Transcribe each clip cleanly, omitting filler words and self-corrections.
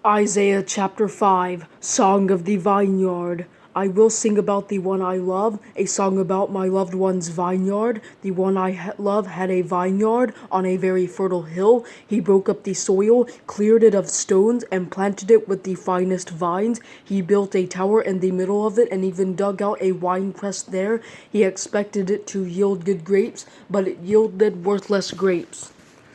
Isaiah chapter 5, Song of the Vineyard. I will sing about the one I love, a song about my loved one's vineyard. The one I love had a vineyard on a very fertile hill. He broke up the soil, cleared it of stones, and planted it with the finest vines. He built a tower in the middle of it and even dug out a winepress there. He expected it to yield good grapes, but it yielded worthless grapes.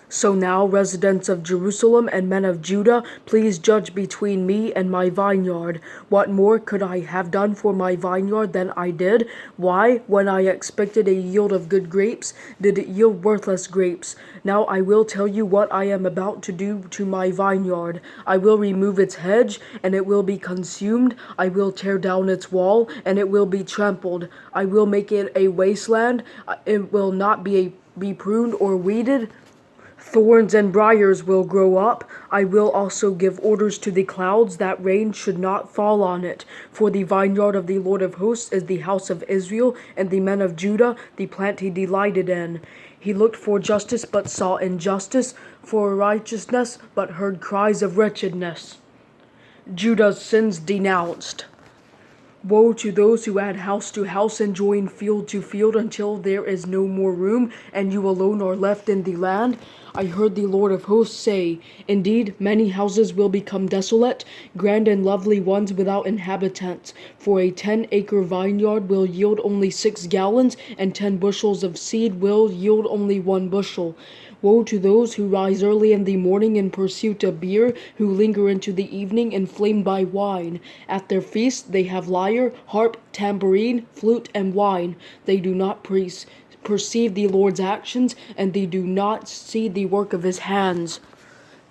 So now, residents of Jerusalem and men of Judah, please judge between me and my vineyard. What more could I have done for my vineyard than I did? Why, when I expected a yield of good grapes, did it yield worthless grapes? Now I will tell you what I am about to do to my vineyard. I will remove its hedge, and it will be consumed. I will tear down its wall, and it will be trampled. I will make it a wasteland. It will not be pruned or weeded. Thorns and briars will grow up. I will also give orders to the clouds that rain should not fall on it. For the vineyard of the Lord of hosts is the house of Israel, and the men of Judah the plant he delighted in. He looked for justice but saw injustice, for righteousness but heard cries of wretchedness. Judah's sins denounced. Woe to those who add house to house and join field to field until there is no more room, and you alone are left in the land. I heard the Lord of hosts say, indeed, many houses will become desolate, grand and lovely ones without inhabitants. For a 10-acre vineyard will yield only 6 gallons, and 10 bushels of seed will yield only 1 bushel. Woe to those who rise early in the morning in pursuit of beer, who linger into the evening inflamed by wine. At their feast they have lyre, harp, tambourine, flute, and wine. They do not perceive the Lord's actions, and they do not see the work of his hands.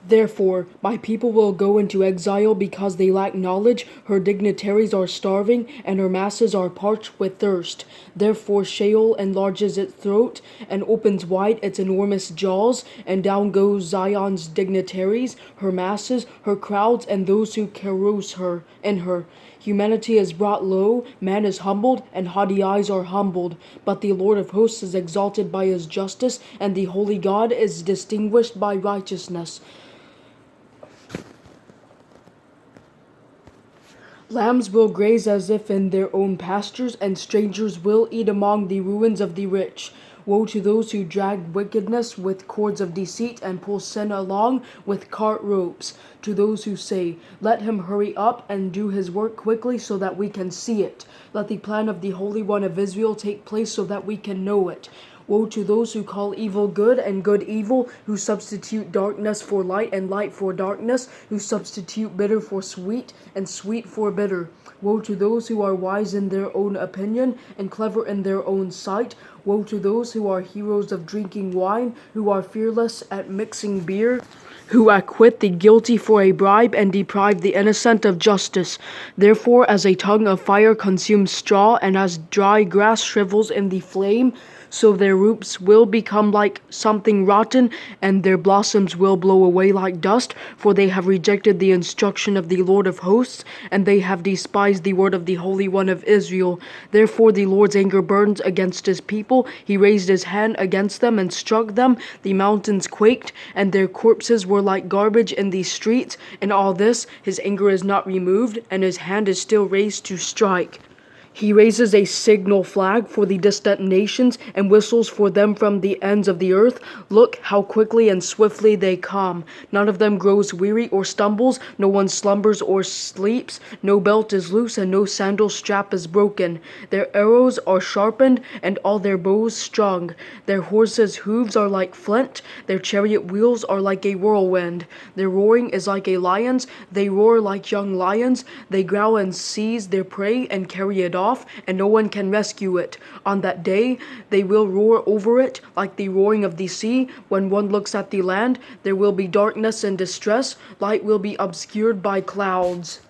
Therefore, my people will go into exile because they lack knowledge. Her dignitaries are starving, and her masses are parched with thirst. Therefore Sheol enlarges its throat, and opens wide its enormous jaws, and down goes Zion's dignitaries, her masses, her crowds, and those who carouse her in her. Humanity is brought low, man is humbled, and haughty eyes are humbled. But the Lord of hosts is exalted by his justice, and the holy God is distinguished by righteousness. Lambs will graze as if in their own pastures, and strangers will eat among the ruins of the rich. Woe to those who drag wickedness with cords of deceit and pull sin along with cart ropes. To those who say, let him hurry up and do his work quickly so that we can see it. Let the plan of the Holy One of Israel take place so that we can know it. Woe to those who call evil good and good evil, who substitute darkness for light and light for darkness, who substitute bitter for sweet and sweet for bitter. Woe to those who are wise in their own opinion and clever in their own sight. Woe to those who are heroes of drinking wine, who are fearless at mixing beer, who acquit the guilty for a bribe and deprive the innocent of justice. Therefore, as a tongue of fire consumes straw, and as dry grass shrivels in the flame, so their roots will become like something rotten, and their blossoms will blow away like dust, for they have rejected the instruction of the Lord of hosts, and they have despised the word of the Holy One of Israel. Therefore the Lord's anger burns against his people. He raised his hand against them and struck them. The mountains quaked, and their corpses were like garbage in the streets. In all this, his anger is not removed, and his hand is still raised to strike. He raises a signal flag for the distant nations and whistles for them from the ends of the earth. Look how quickly and swiftly they come. None of them grows weary or stumbles. No one slumbers or sleeps. No belt is loose and no sandal strap is broken. Their arrows are sharpened and all their bows strung. Their horses' hooves are like flint. Their chariot wheels are like a whirlwind. Their roaring is like a lion's. They roar like young lions. They growl and seize their prey and carry it off, and no one can rescue it. On that day they will roar over it like the roaring of the sea. When one looks at the land, there will be darkness and distress. Light will be obscured by clouds.